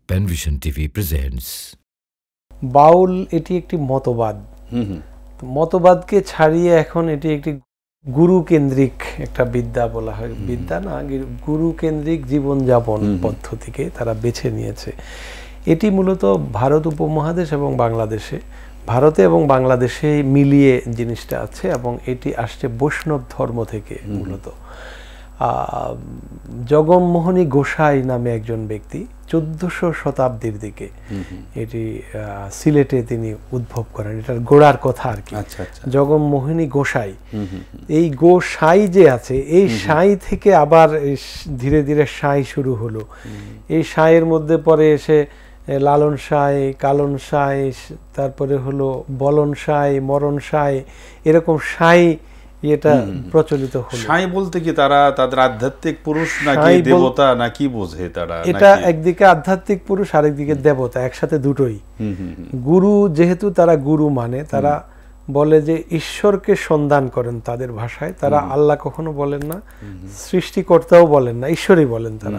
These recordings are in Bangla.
প্যানভিশন টিভি প্রেজেন্টস বাউল এটি একটি মতবাদ। মতবাদকে ছাড়িয়ে এখন এটি একটি গুরু কেন্দ্রিক একটা বিদ্যা বলা হয়, বিদ্যা না, গুরু কেন্দ্রিক জীবনযাপন পদ্ধতিকে তারা বেছে নিয়েছে। এটি মূলত ভারত উপমহাদেশ এবং বাংলাদেশে, ভারতে এবং বাংলাদেশে মিলিয়ে জিনিসটা আছে এবং এটি আসছে বৈষ্ণব ধর্ম থেকে মূলত। জগমোহনী গোসাই নামে একজন ব্যক্তি 1400 শতাব্দীর দিকে এটি সিলেটে তিনি উদ্ভব করেন। এটার গোড়ার কথা আর কি। জগমোহনী গোসাই, এই গোসাই যে আছে, এই সাই থেকে আবার ধীরে ধীরে সাই শুরু হলো। এই সাইয়ের মধ্যে পরে এসে লালন সাই, কালন সাই, তারপরে হলো বলন সাই, মরণ সাই, এরকম সাই এটা প্রচলিত হলো। সাই বলতে কি তারা তাদের আধ্যাত্মিক পুরুষ নাকি দেবতা নাকি বোঝে তারা? এটা একদিকে আধ্যাত্মিক পুরুষ, আরেকদিকে দেবতা, একসাথে দুটোই। গুরু যেহেতু তারা গুরু মানে তারা বলে যে ঈশ্বরকে সন্ধান করেন তাদের ভাষায়। তারা আল্লাহ কখনো বলেন না, সৃষ্টিকর্তাও বলেন না, ঈশ্বরই বলেন। তারা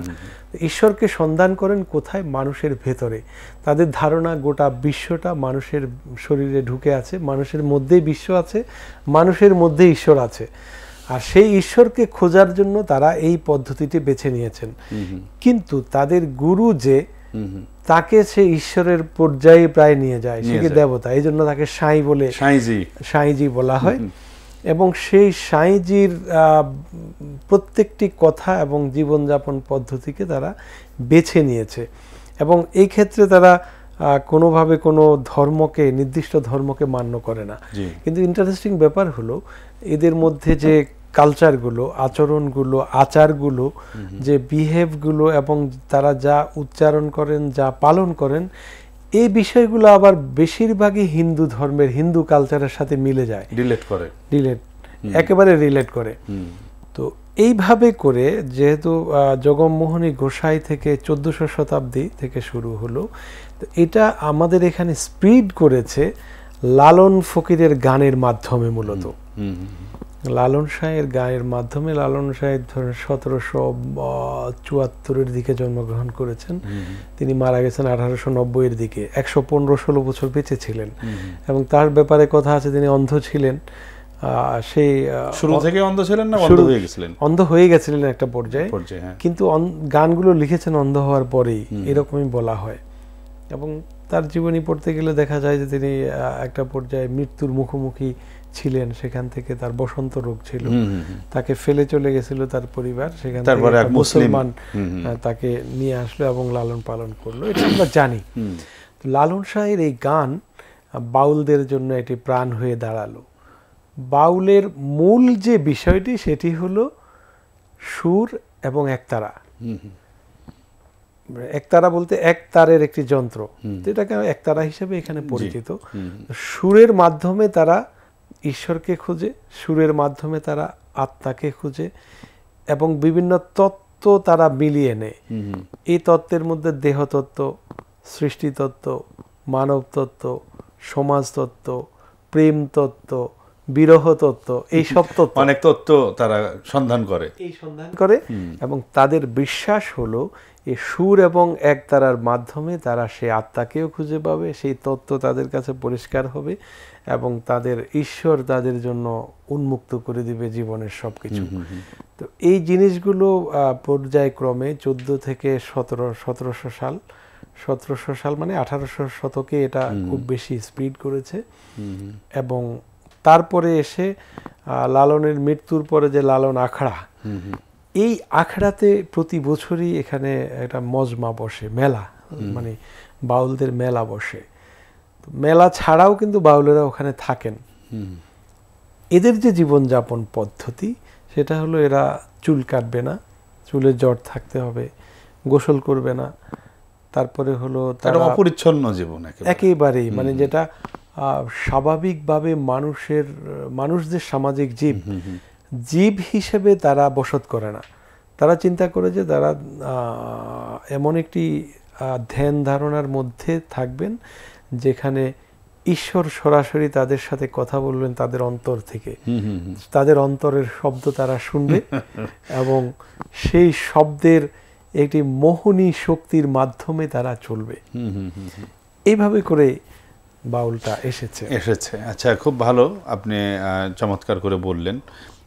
ঈশ্বরকে সন্ধান করেন কোথায়? মানুষের ভেতরে। তাদের ধারণা গোটা বিশ্বটা মানুষের শরীরে ঢুকে আছে, মানুষের মধ্যেই বিশ্ব আছে, মানুষের মধ্যে ঈশ্বর আছে। আর সেই ঈশ্বরকে খোঁজার জন্য তারা এই পদ্ধতিটি বেছে নিয়েছেন। কিন্তু তাদের গুরু যে, তাকে সে ঈশ্বরের পর্যায়ে প্রায় নিয়ে যায়, সে কি দেবতা, এই জন্য তাকে সাই বলে, সাইজি বলা হয়। এবং সেই সাইজির প্রত্যেকটি কথা এবং জীবনযাপন পদ্ধতিকে তারা বেছে নিয়েছে। এবং এই ক্ষেত্রে তারা কোনোভাবে কোনো ধর্মকে, নির্দিষ্ট ধর্মকে মান্য করে না। কিন্তু ইন্টারেস্টিং ব্যাপার হলো এদের মধ্যে যে কালচারগুলো, আচরণগুলো, আচারগুলো, যে বিহেভগুলো এবং তারা যা উচ্চারণ করেন, যা পালন করেন, এই বিষয়গুলো আবার বেশিরভাগই হিন্দু ধর্মের, হিন্দু কালচারের সাথে মিলে যায়, একেবারে রিলেট করে। তো এইভাবে করে যেহেতু জগমোহনী গোসাই থেকে 1400 শতাব্দী থেকে শুরু হলো, তো এটা আমাদের এখানে স্প্রিড করেছে লালন ফকিরের গানের মাধ্যমে। মূলত লালন শাহের গানের মাধ্যমে। লালন শাহের ধরেন 1774-এর দিকে জন্মগ্রহণ করেছেন, তিনি মারা গেছেন 1890-এর দিকে। 115-16 বছর বেঁচে ছিলেন। এবং তার ব্যাপারে কথা আছে তিনি অন্ধ ছিলেন। সেই শুরু থেকে অন্ধ ছিলেন না অন্ধ হয়ে গেছিলেন? অন্ধ হয়ে গেছিলেন একটা পর্যায়ে, কিন্তু গানগুলো লিখেছেন অন্ধ হওয়ার পরেই, এরকমই বলা হয়। এবং তার জীবনী পড়তে গেলে দেখা যায় যে তিনি একটা পর্যায়ে মৃত্যুর মুখোমুখি ছিলেন। সেখান থেকে তার বসন্ত রোগ ছিল, তাকে ফেলে চলে গেছিল তার পরিবার। সেখান থেকে মুসলমান তাকে নিয়ে আসলো এবং লালন পালন করলো, এটা আমরা জানি। লালন শাহের এই গান বাউলদের জন্য এটি প্রাণ হয়ে দাঁড়ালো। বাউলের মূল যে বিষয়টি সেটি হলো সুর এবং একতারা। একতারা বলতে এক তারের একটি যন্ত্র, যেটাকে একতারা হিসেবে এখানে পরিচিত। সুরের মাধ্যমে তারা ঈশ্বরকে খুঁজে, সুরের মাধ্যমে তারা আত্মাকে খুঁজে এবং বিভিন্ন তত্ত্ব তারা মিলিয়ে নেয়। এই তত্ত্বের মধ্যে দেহতত্ত্ব, সৃষ্টিতত্ত্ব, মানব তত্ত্ব, সমাজতত্ত্ব, প্রেম তত্ত্ব, বিরহ তত্ত্ব, এই সব তত্ত্ব, অনেক তত্ত্ব তারা সন্ধান করে। এবং তাদের বিশ্বাস হলো এই সুর এবং একতারার মাধ্যমে তারা সেই আত্মাকেও খুঁজে পাবে, সেই তত্ত্ব তাদের কাছে পরিষ্কার হবে এবং তাদের ঈশ্বর তাদের জন্য উন্মুক্ত করে দিবে জীবনের সবকিছু। তো এই জিনিসগুলো পর্যায়ক্রমে 14 থেকে 1700 সাল মানে 1800 শতকে এটা খুব বেশি স্প্রিড করেছে। এবং তারপরে এসে লালনের মৃত্যুর পরে যে লালন আখড়া, এই আখড়াতে প্রতি বছরই এখানে একটা মজমা বসে, মেলা, মানে বাউলদের মেলা বসে। মেলা ছাড়াও কিন্তু বাউলেরা ওখানে থাকেন। এদের যে জীবনযাপন পদ্ধতি সেটা হলো এরা চুল কাটবে না, চুলের জট থাকতে হবে, গোসল করবে না, তারপরে হলো তারা অপরিচ্ছন্ন জীবন একেবারেই, মানে যেটা স্বাভাবিকভাবে মানুষদের সামাজিক জীব হিসেবে তারা বসত করে না। তারা চিন্তা করে যে তারা এমন একটি ধ্যান ধারণার মধ্যে থাকবেন যেখানে ঈশ্বর সরাসরি তাদের সাথে কথা বলবেন তাদের অন্তর থেকে, তাদের অন্তরের শব্দ তারা শুনবে এবং সেই শব্দের একটি মোহনী শক্তির মাধ্যমে তারা চলবে। এইভাবে করে বাউলটা এসেছে। আচ্ছা, খুব ভালো, আপনি চমৎকার করে বললেন।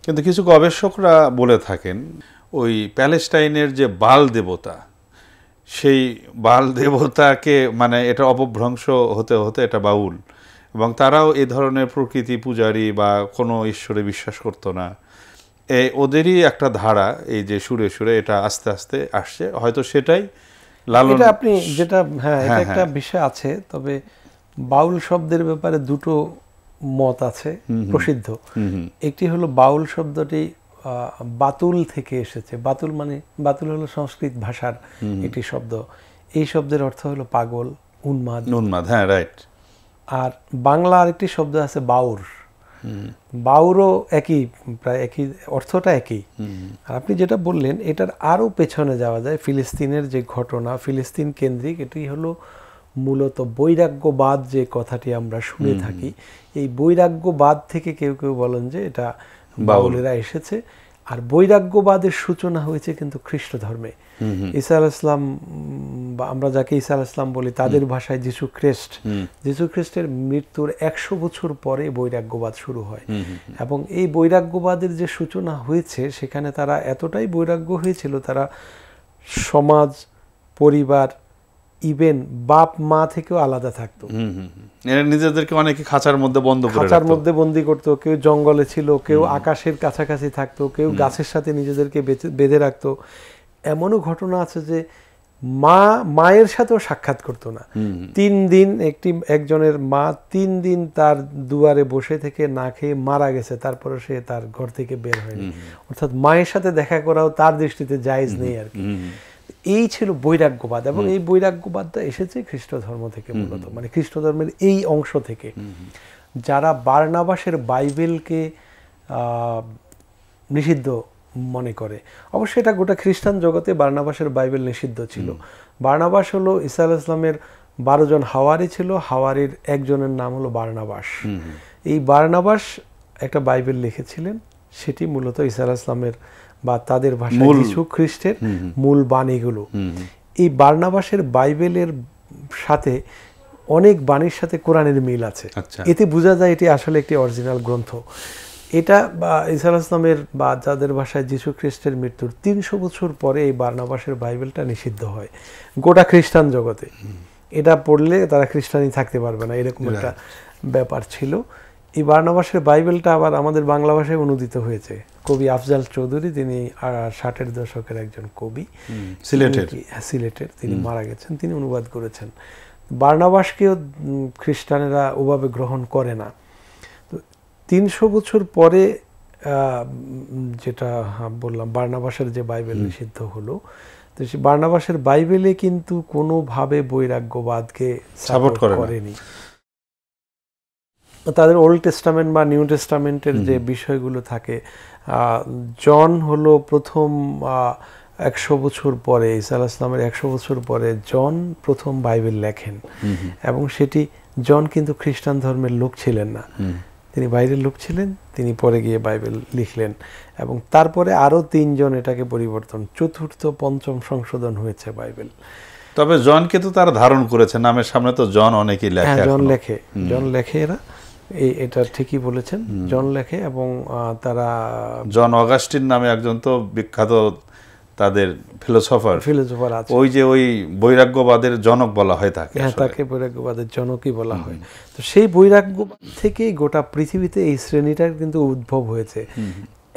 কিন্তু কিছু গবেষকরা বলে থাকেন ওই প্যালেস্টাইনের যে বাল দেবতা, সেই বাল দেবতাকে মানে এটা অপভ্রংশ হতে হতে এটা বাউল, এবং তারাও এই ধরনের প্রকৃতি পূজারী বা কোনো ঈশ্বরে বিশ্বাস করতো না। ওদেরই একটা ধারা, এই যে সুরে সুরে এটা আস্তে আস্তে আসছে, হয়তো সেটাই লালন। এটা আপনি যেটা, হ্যাঁ, এটা একটা বিষয় আছে। তবে বাউল শব্দের ব্যাপারে দুটো মত আছে প্রসিদ্ধ। একটি হলো বাউল শব্দটি বাতুল থেকে এসেছে। বাতুল হলো সংস্কৃত ভাষার একটি শব্দ। এই শব্দের অর্থ হলো পাগল, উন্মাদ। হ্যাঁ, রাইট। আর বাংলা আরেকটি শব্দ আছে বাউর। বাউরও প্রায় একই, অর্থটা একই। আর আপনি যেটা বললেন এটার আরো পেছনে যাওয়া যায়। ফিলিস্তিনের যে ঘটনা, ফিলিস্তিন কেন্দ্রিক, এটি হলো মূলত বৈরাগ্যবাদ যে কথাটি আমরা শুনে থাকি। এই বৈরাগ্যবাদ থেকে কেউ কেউ বলেন যে এটা বাউলেরা এসেছে। আর বৈরাগ্যবাদের সূচনা হয়েছে কিন্তু খ্রিস্ট ধর্মে। ঈসা আলাইহিস সালাম, বা আমরা যাকে ঈসা আলাইহিস সালাম বলি, তাদের ভাষায় যীশু খ্রিস্টের মৃত্যুর 100 বছর পরে বৈরাগ্যবাদ শুরু হয়। এবং এই বৈরাগ্যবাদের যে সূচনা হয়েছে, সেখানে তারা এতটাই বৈরাগ্য হয়েছিল, তারা সমাজ, পরিবার, ইভেন বাপ মা থেকেও আলাদা থাকতো। নিজেদেরকে অনেকে খাঁচার মধ্যে বন্দি করতো। কেউ জঙ্গলে ছিল, কেউ আকাশের কাছাকাছি থাকতো, কেউ গাছের সাথে নিজেদেরকে বেঁধে রাখতো। এমনও ঘটনা আছে যে মায়ের সাথেও সাক্ষাৎ করতো না। 3 দিন একজনের মা 3 দিন তার দুয়ারে বসে থেকে না খেয়ে মারা গেছে, তারপরে সে তার ঘর থেকে বের হয়নি। অর্থাৎ মায়ের সাথে দেখা করাও তার দৃষ্টিতে জায়েজ নেই আর কি। এই ছিল বৈরাগ্যবাদ। এবং এই বৈরাগ্যবাদটা এসেছে খ্রিস্ট ধর্ম থেকে মূলত, মানে খ্রিস্ট ধর্মের এই অংশ থেকে। যারা বার্নাবাসের বাইবেলকে নিষিদ্ধ মনে করে, অবশ্যই এটা গোটা খ্রিস্টান জগতে বার্নাবাসের বাইবেল নিষিদ্ধ ছিল। বার্নাবাস হলো ঈসা আলাইহিস সালামের 12 জন হাওয়ারি ছিল, হাওয়ারির একজনের নাম হলো বার্নাবাস। এই বার্নাবাস একটা বাইবেল লিখেছিলেন, সেটি মূলত ঈসা আলাইহিস সালামের বা তাদের ভাষায় যীশু খ্রিস্টের মূল বাণীগুলো। এই বার্নাবাসের বাইবেলের সাথে অনেক বাণীর সাথে কোরআনের মিল আছে। এতে বোঝা যায় এটি আসলে একটি অরিজিনাল গ্রন্থ। এটা বা ঈসা আলাইহিস সালামের বা যাদের ভাষায় যীশু খ্রিস্টের মৃত্যুর 300 বছর পরে এই বার্নাবাসের বাইবেলটা নিষিদ্ধ হয় গোটা খ্রিস্টান জগতে। এটা পড়লে তারা খ্রিস্টানই থাকতে পারবে না, এরকম একটা ব্যাপার ছিল। এই বার্নাবাসের বাইবেলটা আবার আমাদের বাংলা ভাষায় অনুদিত হয়েছে। কবি আফজাল চৌধুরী, তিনি 60-এর দশকের একজন কবি, সিলেটের, তিনি মারা গেছেন, তিনি অনুবাদ করেছেন। বার্নাবাসকেও খ্রিস্টানেরা ওভাবে গ্রহণ করে না। তো 300 বছর পরে যেটা বললাম, বার্নাবাসের যে বাইবেল নিষিদ্ধ হলো, তো সেই বার্নাবাসের বাইবেলে কিন্তু কোনোভাবে বৈরাগ্যবাদকে সাপোর্ট করেনি। তাদের ওল্ড টেস্টামেন্ট বা নিউ টেস্টামেন্টের যে বিষয়গুলো থাকে, জন হলো প্রথম 100 বছর পরে, ঈসা আলাইহিস সালামের 100 বছর পরে জন প্রথম বাইবেল লেখেন। এবং সেটি, জন কিন্তু খ্রিস্টান ধর্মের লোক ছিলেন না, তিনি বাইরের লোক ছিলেন। তিনি পরে গিয়ে বাইবেল লিখলেন এবং তারপরে আরো 3 জন এটাকে পরিবর্তন, 4th, 5ম সংশোধন হয়েছে বাইবেল। তবে জনকে তো তারা ধারণ করেছে, নামের সামনে তো জন অনেকেই লেখে। জন লেখে এরা, এটা ঠিকই বলেছেন, জন লেখে। এবং তারা জন অগাস্টিন নামে একজন তো বিখ্যাত তাদের ফিলোসফার আছে, ওই বৈরাগ্যবাদের জনক বলা হয় তাকে। হ্যাঁ, তাকে বৈরাগ্যবাদের জনকই বলা হয়। তো সেই বৈরাগ্যবাদ থেকেই গোটা পৃথিবীতে এই শ্রেণীটার কিন্তু উদ্ভব হয়েছে।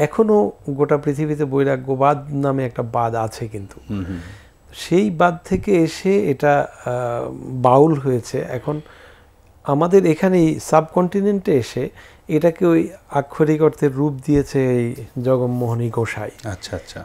এখনো গোটা পৃথিবীতে বৈরাগ্যবাদ নামে একটা বাদ আছে, কিন্তু সেই বাদ থেকে এসে এটা বাউল হয়েছে। এখন আমাদের এখানে সাবকন্টিনেন্টে এসে এটাকে ওই আক্ষরিক অর্থের রূপ দিয়েছে এই জগমোহনী গোসাই। আচ্ছা আচ্ছা।